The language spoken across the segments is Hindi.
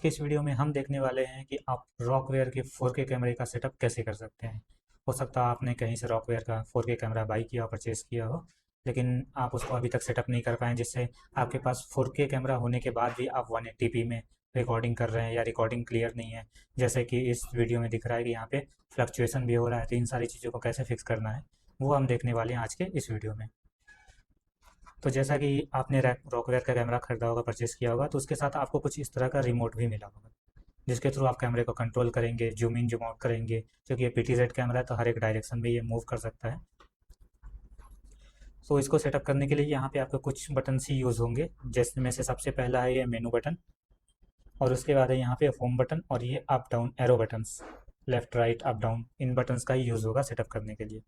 के इस वीडियो में हम देखने वाले हैं कि आप रॉकवेयर के 4K कैमरे का सेटअप कैसे कर सकते हैं। हो सकता है आपने कहीं से रॉकवेयर का 4K कैमरा बाई किया हो, परचेज़ किया हो, लेकिन आप उसको अभी तक सेटअप नहीं कर पाएँ, जिससे आपके पास 4K कैमरा होने के बाद भी आप 180p में रिकॉर्डिंग कर रहे हैं या रिकॉर्डिंग क्लियर नहीं है। जैसे कि इस वीडियो में दिख रहा है कि यहाँ पे फ्लक्चुएशन भी हो रहा है, तो इन सारी चीज़ों को कैसे फिक्स करना है, वो हम देखने वाले हैं आज के इस वीडियो में। तो जैसा कि आपने रॉकवेयर का कैमरा खरीदा होगा, परचेज़ किया होगा, तो उसके साथ आपको कुछ इस तरह का रिमोट भी मिला होगा, जिसके थ्रू आप कैमरे को कंट्रोल करेंगे, जूम इन जूम आउट करेंगे। क्योंकि ये PTZ कैमरा है तो हर एक डायरेक्शन में ये मूव कर सकता है। तो इसको सेटअप करने के लिए यहाँ पे आपको कुछ बटन ही यूज़ होंगे, जिसमें से सबसे पहला है ये मेनू बटन, और उसके बाद है यहाँ पे होम बटन, और ये up down arrow buttons, left right up down, इन बटन्स का ही यूज़ होगा सेटअप करने के लिए।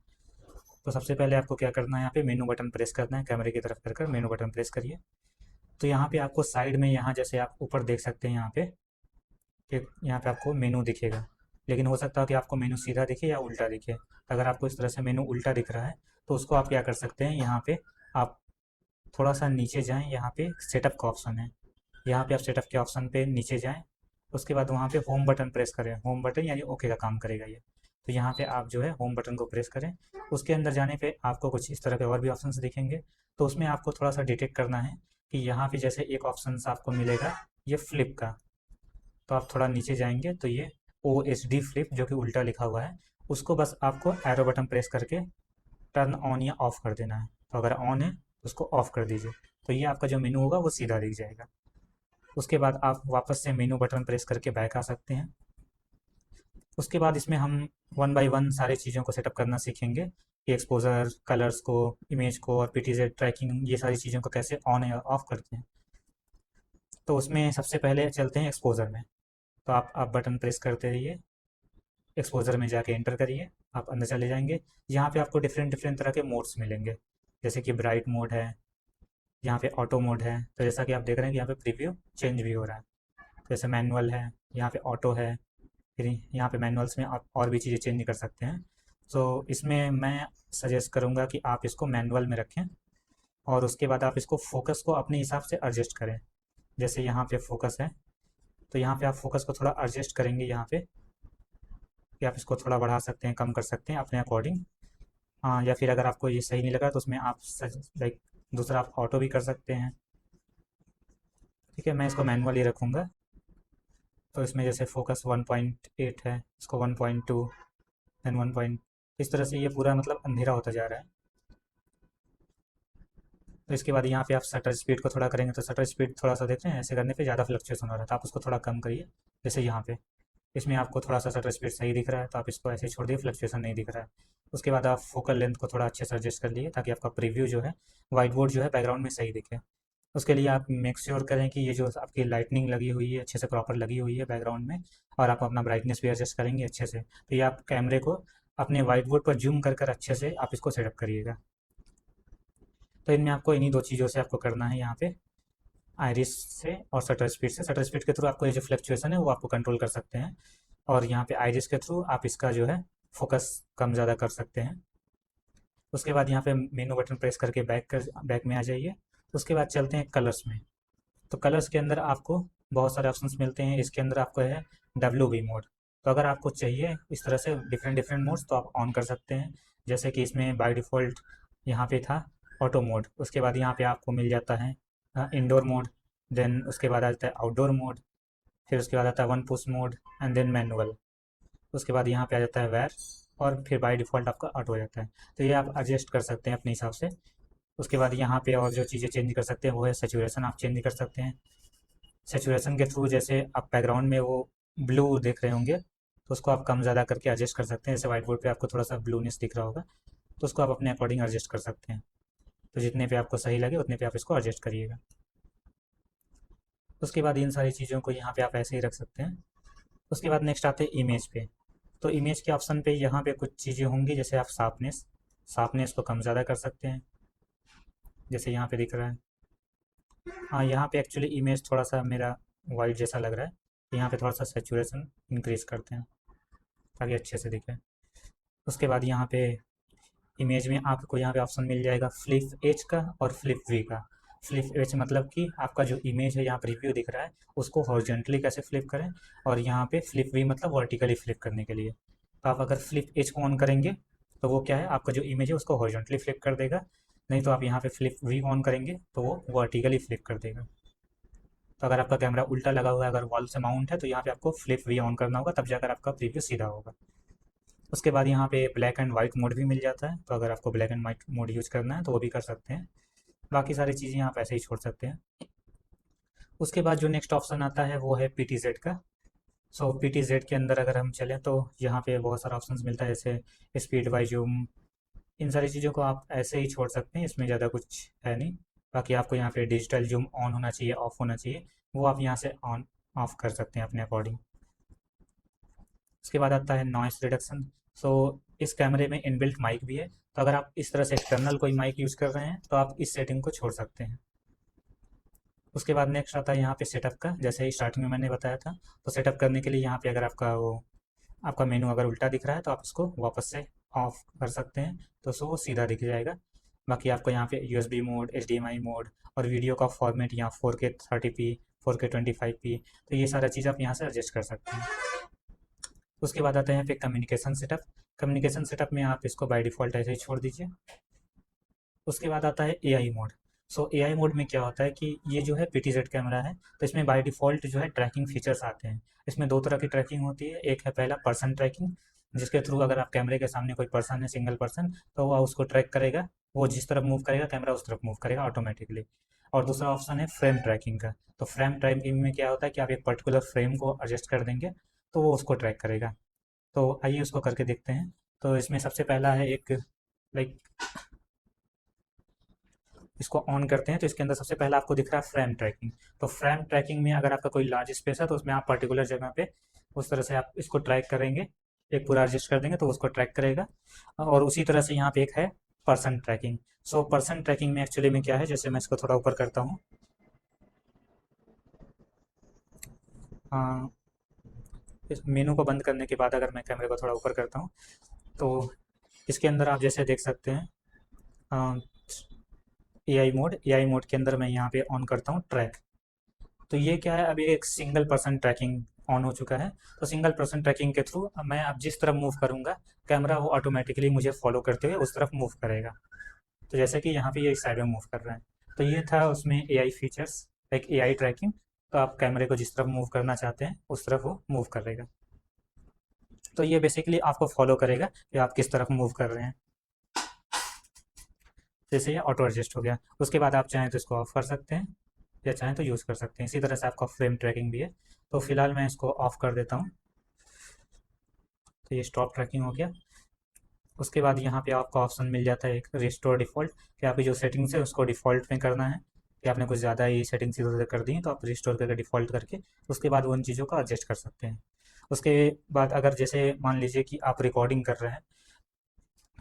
तो सबसे पहले आपको क्या करना है, यहाँ पे मेनू बटन प्रेस करना है, कैमरे की तरफ कर मेनू बटन प्रेस करिए। तो यहाँ पे आपको साइड में, यहाँ जैसे आप ऊपर देख सकते हैं, यहाँ पे कि यहाँ पे आपको मेनू दिखेगा, लेकिन हो सकता है कि आपको मेनू सीधा दिखे या उल्टा दिखे। अगर आपको इस तरह से मेनू उल्टा दिख रहा है तो उसको आप क्या कर सकते हैं, यहाँ पे आप थोड़ा सा नीचे जाएं, यहाँ पे सेटअप का ऑप्शन है, यहाँ पे आप सेटअप के ऑप्शन पे नीचे जाएं। उसके बाद वहाँ पे होम बटन प्रेस करें, होम बटन यानी ओके का काम करेगा ये। तो यहाँ पे आप जो है होम बटन को प्रेस करें। उसके अंदर जाने पे आपको कुछ इस तरह के और भी ऑप्शंस दिखेंगे। तो उसमें आपको थोड़ा सा डिटेक्ट करना है कि यहाँ पे जैसे एक ऑप्शन आपको मिलेगा ये फ्लिप का, तो आप थोड़ा नीचे जाएंगे तो ये OSD फ्लिप जो कि उल्टा लिखा हुआ है, उसको बस आपको एरो बटन प्रेस करके टर्न ऑन या ऑफ कर देना है। तो अगर ऑन है तो उसको ऑफ कर दीजिए, तो ये आपका जो मेनू होगा वो सीधा दिख जाएगा। उसके बाद आप वापस से मेनू बटन प्रेस करके बैक आ सकते हैं। उसके बाद इसमें हम वन बाय वन सारी चीज़ों को सेटअप करना सीखेंगे कि एक्सपोजर, कलर्स को, इमेज को और PTZ ट्रैकिंग, ये सारी चीज़ों को कैसे ऑन या ऑफ करते हैं। तो उसमें सबसे पहले चलते हैं एक्सपोजर में। तो आप बटन प्रेस करते रहिए, एक्सपोजर में जाके एंटर करिए, आप अंदर चले जाएंगे। यहाँ पे आपको डिफरेंट डिफरेंट तरह के मोड्स मिलेंगे, जैसे कि ब्राइट मोड है, यहाँ पे ऑटो मोड है। तो जैसा कि आप देख रहे हैं कि यहाँ पे प्रीव्यू चेंज भी हो रहा है। तो जैसे मैनुअल है, यहाँ पे ऑटो है, फिर यहाँ पे मैनुअल्स में आप और भी चीज़ें चेंज कर सकते हैं। तो इसमें मैं सजेस्ट करूँगा कि आप इसको मैनुअल में रखें, और उसके बाद आप इसको फोकस को अपने हिसाब से एडजस्ट करें। जैसे यहाँ पे फोकस है, तो यहाँ पे आप फोकस को थोड़ा एडजस्ट करेंगे यहाँ पे, कि आप इसको थोड़ा बढ़ा सकते हैं, कम कर सकते हैं अपने अकॉर्डिंग। हाँ, या फिर अगर आपको ये सही नहीं लगा तो उसमें आप लाइक दूसरा आप ऑटो भी कर सकते हैं। ठीक है, मैं इसको मैनुअल ही रखूँगा। तो इसमें जैसे फोकस 1.8 है, इसको 1.2, देन 1 पॉइंट, इस तरह से ये पूरा मतलब अंधेरा होता जा रहा है। तो इसके बाद यहाँ पे आप शटर स्पीड को थोड़ा करेंगे, तो शटर स्पीड थोड़ा सा देख रहे हैं, ऐसे करने पे ज़्यादा फ्लक्चुएशन हो रहा है, तो आप उसको थोड़ा कम करिए। जैसे यहाँ पे इसमें आपको थोड़ा सा शटर स्पीड सही दिख रहा है, तो आप इसको ऐसे ही छोड़ दिए, फ्लक्चुएशन नहीं दिख रहा है। उसके बाद आप फोकल लेंथ को थोड़ा अच्छे से एडजस्ट कर लिए, ताकि आपका प्रीव्यू जो है, वाइट बोर्ड जो है, बैकग्राउंड में सही दिखे। उसके लिए आप मेक श्योर करें कि ये जो आपकी लाइटनिंग लगी हुई है अच्छे से प्रॉपर लगी हुई है बैकग्राउंड में, और आप अपना ब्राइटनेस भी एडजस्ट करेंगे अच्छे से। तो ये आप कैमरे को अपने वाइट बोर्ड पर जूम कर कर अच्छे से आप इसको सेटअप करिएगा। तो इनमें आपको इन्हीं दो चीज़ों से आपको करना है, यहाँ पे आयरिस से और शटर स्पीड से। शटर स्पीड के थ्रू आपको ये जो फ्लक्चुएशन है वो आपको कंट्रोल कर सकते हैं, और यहाँ पे आयरिस के थ्रू आप इसका जो है फोकस कम ज़्यादा कर सकते हैं। उसके बाद यहाँ पे मेनू बटन प्रेस करके बैक में आ जाइए। उसके बाद चलते हैं कलर्स में। तो कलर्स के अंदर आपको बहुत सारे ऑप्शंस मिलते हैं। इसके अंदर आपको है WB मोड। तो अगर आपको चाहिए इस तरह से डिफरेंट डिफरेंट मोड्स, तो आप ऑन कर सकते हैं। जैसे कि इसमें बाय डिफ़ॉल्ट यहाँ पे था ऑटो मोड, उसके बाद यहाँ पे आपको मिल जाता है इंडोर मोड, देन उसके बाद आ जाता है आउटडोर मोड, फिर उसके बाद आता है one push mode, and then manual. उसके बाद यहाँ पे आ जाता है वैर, और फिर बाय डिफ़ॉल्ट आपका ऑटो हो जाता है। तो ये आप एडजस्ट कर सकते हैं अपने हिसाब से। उसके बाद यहाँ पे और जो चीज़ें चेंज कर सकते हैं वो है सेचुरेशन, आप चेंज कर सकते हैं। सेचुरेशन के थ्रू जैसे आप बैकग्राउंड में वो ब्लू देख रहे होंगे, तो उसको आप कम ज़्यादा करके एडजस्ट कर सकते हैं। जैसे व्हाइट बोर्ड पे आपको थोड़ा सा ब्लूनेस दिख रहा होगा, तो उसको आप अपने अकॉर्डिंग एडजस्ट कर सकते हैं। तो जितने पे आपको सही लगे उतने पे आप इसको एडजस्ट करिएगा। उसके बाद इन सारी चीज़ों को यहाँ पे आप ऐसे ही रख सकते हैं। उसके बाद नेक्स्ट आते हैं इमेज पे। तो इमेज के ऑप्शन पे यहाँ पे कुछ चीज़ें होंगी, जैसे आप शार्पनेस, शार्पनेस को कम ज़्यादा कर सकते हैं, जैसे यहाँ पे दिख रहा है। हाँ, यहाँ पे एक्चुअली इमेज थोड़ा सा मेरा वाइट जैसा लग रहा है, तो यहाँ पे थोड़ा सा सेचुरेशन इंक्रीज करते हैं ताकि अच्छे से दिखे। उसके बाद यहाँ पे इमेज में आपको यहाँ पे ऑप्शन मिल जाएगा फ्लिप एच का और फ्लिप वी का। फ्लिप एज मतलब कि आपका जो इमेज है यहाँ प्रीव्यू दिख रहा है उसको हॉरिजॉन्टली कैसे फ्लिप करें, और यहाँ पे फ्लिप वी मतलब वर्टिकली फ्लिप करने के लिए। तो आप अगर फ्लिप एज को ऑन करेंगे तो वो क्या है, आपका जो इमेज है उसको हॉरिजॉन्टली फ्लिप कर देगा। नहीं तो आप यहाँ पे फ्लिप वी ऑन करेंगे तो वो वर्टिकली फ्लिप कर देगा। तो अगर आपका कैमरा उल्टा लगा हुआ है, अगर वॉल से माउंट है, तो यहाँ पे आपको फ्लिप वी ऑन करना होगा, तब जाकर आपका प्रीव्यू सीधा होगा। उसके बाद यहाँ पे ब्लैक एंड वाइट मोड भी मिल जाता है, तो अगर आपको black and white mode use करना है तो वो भी कर सकते हैं। बाकी सारी चीज़ें आप ऐसे ही छोड़ सकते हैं। उसके बाद जो नेक्स्ट ऑप्शन आता है वो है PTZ का। सो PTZ के अंदर अगर हम चलें तो यहाँ पे बहुत सारा ऑप्शंस मिलता है, जैसे स्पीड बाई जूम। इन सारी चीज़ों को आप ऐसे ही छोड़ सकते हैं, इसमें ज़्यादा कुछ है नहीं। बाकी आपको यहाँ पे डिजिटल जूम ऑन होना चाहिए, ऑफ होना चाहिए, वो आप यहाँ से ऑन ऑफ कर सकते हैं अपने अकॉर्डिंग। उसके बाद आता है नॉइस रिडक्शन। सो इस कैमरे में इनबिल्ट माइक भी है, तो अगर आप इस तरह से एक्सटर्नल कोई माइक यूज़ कर रहे हैं तो आप इस सेटिंग को छोड़ सकते हैं। उसके बाद नेक्स्ट आता है यहाँ पे सेटअप का, जैसे स्टार्टिंग में मैंने बताया था। तो सेटअप करने के लिए यहाँ पे अगर आपका मेनू अगर उल्टा दिख रहा है तो आप इसको वापस से ऑफ कर सकते हैं, तो सो वो सीधा दिख जाएगा। बाकी आपको यहाँ पे USB मोड, HDMI मोड और वीडियो का फॉर्मेट यहाँ 4K 30p, 4K 25p, तो ये सारा चीज़ आप यहाँ से एडजस्ट कर सकते हैं। उसके बाद आता है यहाँ पे कम्युनिकेशन सेटअप। कम्युनिकेशन सेटअप में आप इसको बाय डिफ़ॉल्ट ऐसे ही छोड़ दीजिए। उसके बाद आता है AI मोड। सो AI मोड में क्या होता है कि ये जो है PTZ कैमरा है, तो इसमें बाय डिफ़ॉल्ट जो है ट्रैकिंग फीचर्स आते हैं। इसमें दो तरह की ट्रैकिंग होती है, एक है पहला पर्सन ट्रैकिंग, जिसके थ्रू अगर आप कैमरे के सामने कोई पर्सन है, सिंगल पर्सन, तो वह उसको ट्रैक करेगा, वो जिस तरफ मूव करेगा कैमरा उस तरफ मूव करेगा ऑटोमेटिकली। और दूसरा ऑप्शन है फ्रेम ट्रैकिंग का। तो फ्रेम ट्रैकिंग में क्या होता है कि आप एक पर्टिकुलर फ्रेम को एडजस्ट कर देंगे तो वो उसको ट्रैक करेगा। तो आइए उसको करके देखते हैं। तो इसमें सबसे पहला है एक, लाइक, इसको ऑन करते हैं तो इसके अंदर सबसे पहला आपको दिख रहा है फ्रेम ट्रैकिंग। तो फ्रेम ट्रैकिंग में अगर आपका कोई लार्ज स्पेस है तो उसमें आप पर्टिकुलर जगह पे उस तरह से आप इसको ट्रैक करेंगे, एक पूरा एडजस्ट कर देंगे तो उसको ट्रैक करेगा। और उसी तरह से यहाँ पे एक है person tracking. So person tracking में एक्चुअली में क्या है, जैसे मैं इसको थोड़ा ऊपर करता हूँ, इस मेनू को बंद करने के बाद अगर मैं कैमरे को थोड़ा ऊपर करता हूँ तो इसके अंदर आप जैसे देख सकते हैं ए आई मोड के अंदर मैं यहाँ पे ऑन करता हूँ ट्रैक। तो ये क्या है, अभी एक सिंगल पर्सन ट्रैकिंग ऑन हो चुका है। तो सिंगल पर्सन ट्रैकिंग के थ्रू मैं अब जिस तरफ मूव करूँगा कैमरा वो ऑटोमेटिकली मुझे फॉलो करते हुए उस तरफ मूव करेगा। तो जैसे कि यहाँ पे ये इस साइड में मूव कर रहा है। तो ये था उसमें AI फीचर्स, एक AI ट्रैकिंग। तो आप कैमरे को जिस तरफ मूव करना चाहते हैं उस तरफ वो मूव करेगा। तो ये बेसिकली आपको फॉलो करेगा कि आप किस तरफ मूव कर रहे हैं। जैसे ये ऑटो एडजस्ट हो गया। उसके बाद आप चाहें तो इसको ऑफ कर सकते हैं या चाहें तो यूज़ कर सकते हैं। इसी तरह से आपका फ्रेम ट्रैकिंग भी है। तो फिलहाल मैं इसको ऑफ कर देता हूँ। तो ये स्टॉप ट्रैकिंग हो गया। उसके बाद यहाँ पे आपको ऑप्शन मिल जाता है एक रिस्टोर डिफ़ॉल्ट, कि आपकी जो सेटिंग्स है उसको डिफ़ॉल्ट में करना है, कि आपने कुछ ज़्यादा ही सेटिंग्स इधर उधर कर दी हैं तो आप रिस्टोर करके डिफ़ॉल्ट करके उसके बाद वो उन चीज़ों को एडजस्ट कर सकते हैं। उसके बाद अगर जैसे मान लीजिए कि आप रिकॉर्डिंग कर रहे हैं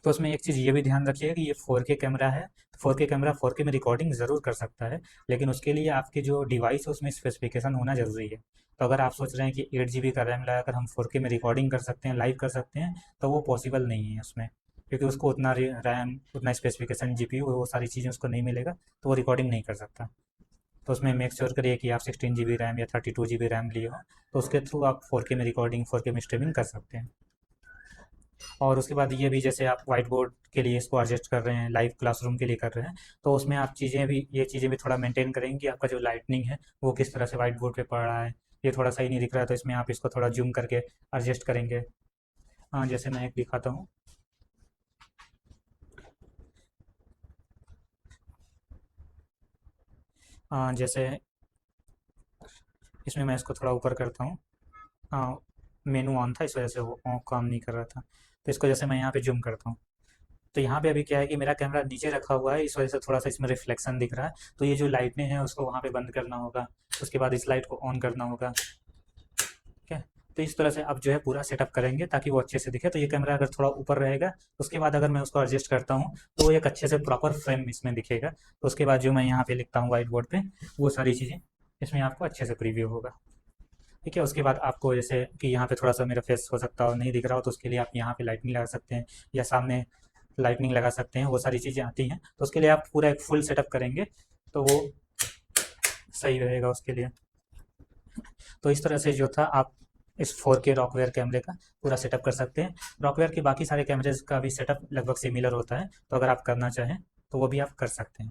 तो उसमें एक चीज़ ये भी ध्यान रखिएगा कि ये 4K कैमरा है। तो 4K कैमरा 4K में रिकॉर्डिंग ज़रूर कर सकता है, लेकिन उसके लिए आपके जो डिवाइस है उसमें स्पेसिफिकेशन होना ज़रूरी है। तो अगर आप सोच रहे हैं कि 8 GB का रैम लगाकर हम 4K में रिकॉर्डिंग कर सकते हैं, लाइव कर सकते हैं, तो वो पॉसिबल नहीं है उसमें, क्योंकि उसको उतना रैम, उतना स्पेसिफिकेशन, GPU, वो सारी चीज़ें उसको नहीं मिलेगा, तो वो रिकॉर्डिंग नहीं कर सकता। तो उसमें मेक श्योर करिए कि आप 16 GB रैम या 32 GB रैम लिए हो, तो उसके थ्रू आप 4K में रिकॉर्डिंग, 4K में स्ट्रीमिंग कर सकते हैं। और उसके बाद ये भी, जैसे आप वाइट बोर्ड के लिए इसको एडजस्ट कर रहे हैं, लाइव क्लासरूम के लिए कर रहे हैं, तो उसमें आप ये चीज़ें भी थोड़ा मेंटेन करेंगे कि आपका जो लाइटनिंग है वो किस तरह से वाइट बोर्ड पे पड़ रहा है। ये थोड़ा सही नहीं दिख रहा है तो इसमें आप इसको थोड़ा जूम करके एडजस्ट करेंगे। हाँ, जैसे मैं एक दिखाता हूँ। हाँ, जैसे इसमें मैं इसको थोड़ा ऊपर करता हूँ। हाँ, मेनू ऑन था इस वजह से वो काम नहीं कर रहा था। तो इसको जैसे मैं यहाँ पे जूम करता हूँ तो यहाँ पे अभी क्या है कि मेरा कैमरा नीचे रखा हुआ है, इस वजह से थोड़ा सा इसमें रिफ्लेक्शन दिख रहा है। तो ये जो लाइटें हैं उसको वहाँ पे बंद करना होगा, उसके बाद इस लाइट को ऑन करना होगा। ठीक है। तो इस तरह से आप जो है पूरा सेटअप करेंगे ताकि वो अच्छे से दिखे। तो ये कैमरा अगर थोड़ा ऊपर रहेगा, उसके बाद अगर मैं उसको एडजस्ट करता हूँ तो वो एक अच्छे से प्रॉपर फ्रेम इसमें दिखेगा। तो उसके बाद जो मैं यहाँ पे लिखता हूँ व्हाइट बोर्ड पे, वो सारी चीज़ें इसमें आपको अच्छे से प्रीव्यू होगा। ठीक है। उसके बाद आपको जैसे कि यहाँ पे थोड़ा सा मेरा फेस हो सकता हो नहीं दिख रहा हो, तो उसके लिए आप यहाँ पे लाइटनिंग लगा सकते हैं या सामने लाइटनिंग लगा सकते हैं, वो सारी चीज़ें आती हैं। तो उसके लिए आप पूरा एक फुल सेटअप करेंगे तो वो सही रहेगा उसके लिए। तो इस तरह से जो था आप इस 4K रॉकवेयर कैमरे का पूरा सेटअप कर सकते हैं। रॉकवेयर के बाकी सारे कैमरेज का भी सेटअप लगभग सिमिलर होता है, तो अगर आप करना चाहें तो वो भी आप कर सकते हैं।